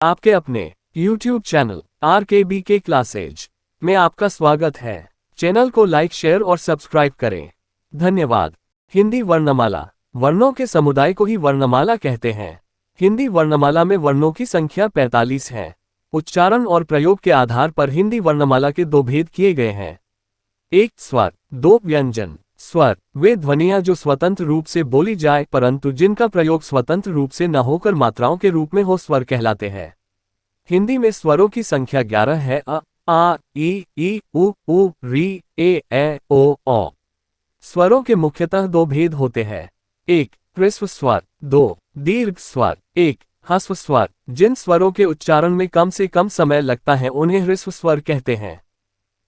आपके अपने YouTube channel RKBK classes में आपका स्वागत है। चैनल को लाइक, शेयर और सब्सक्राइब करें। धन्यवाद। हिंदी वर्णमाला। वर्णों के समुदाय को ही वर्णमाला कहते हैं। हिंदी वर्णमाला में वर्णों की संख्या 45 है। उच्चारण और प्रयोग के आधार पर हिंदी वर्णमाला के दो भेद किए गए हैं। एक स्वर, दो व्यंजन। स्वर वे ध्वनियां जो स्वतंत्र रूप से बोली जाए परंतु जिनका प्रयोग स्वतंत्र रूप से न होकर मात्राओं के रूप में हो, स्वर कहलाते हैं। हिंदी में स्वरों की संख्या 11 है। अ, आ, ई, उ, री, ए, ओ। स्वरों के मुख्यतः दो भेद होते हैं। एक ह्रस्व स्वर, दो दीर्घ स्वर। एक ह्रस्व स्वर, जिन स्वरों के उच्चारण में कम से कम समय लगता है उन्हें ह्रस्व स्वर कहते हैं।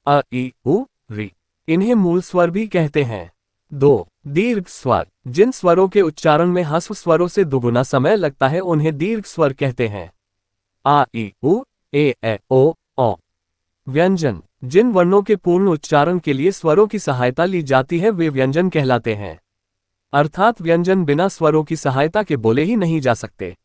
अ, ई, उ, री, इन्हें मूल स्वर भी कहते हैं। दो दीर्घ स्वर, जिन स्वरों के उच्चारण में ह्रस्व स्वरों से दुगुना समय लगता है उन्हें दीर्घ स्वर कहते हैं। आ, ई, उ, ए, ओ। व्यंजन, जिन वर्णों के पूर्ण उच्चारण के लिए स्वरों की सहायता ली जाती है वे व्यंजन कहलाते हैं। अर्थात व्यंजन बिना स्वरों की सहायता के बोले ही नहीं जा सकते।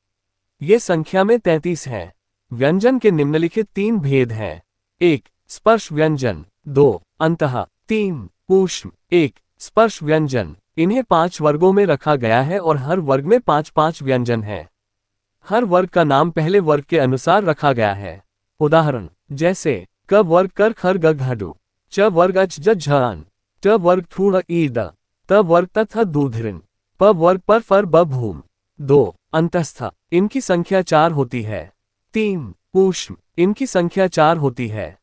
ये संख्या में 33 हैं। व्यंजन के निम्नलिखित 3 भेद हैं। 1 स्पर्श व्यंजन, 2 अंतः, 3 ऊष्म। 1 स्पर्श व्यंजन, इन्हें 5 वर्गों में रखा गया है और हर वर्ग में 5-5 व्यंजन हैं। हर वर्ग का नाम पहले वर्ग के अनुसार रखा गया है। उदाहरण जैसे क वर्ग कर खर ग घडु, च वर्ग अच ज झन, ट वर्ग थूड़ ईद, त वर्ग तथ दूधरिन, प वर्ग पर फर ब भूम। 2 अंतस्थ, इनकी संख्या 4 होती है। 3 ऊष्म, इनकी संख्या 4 होती है।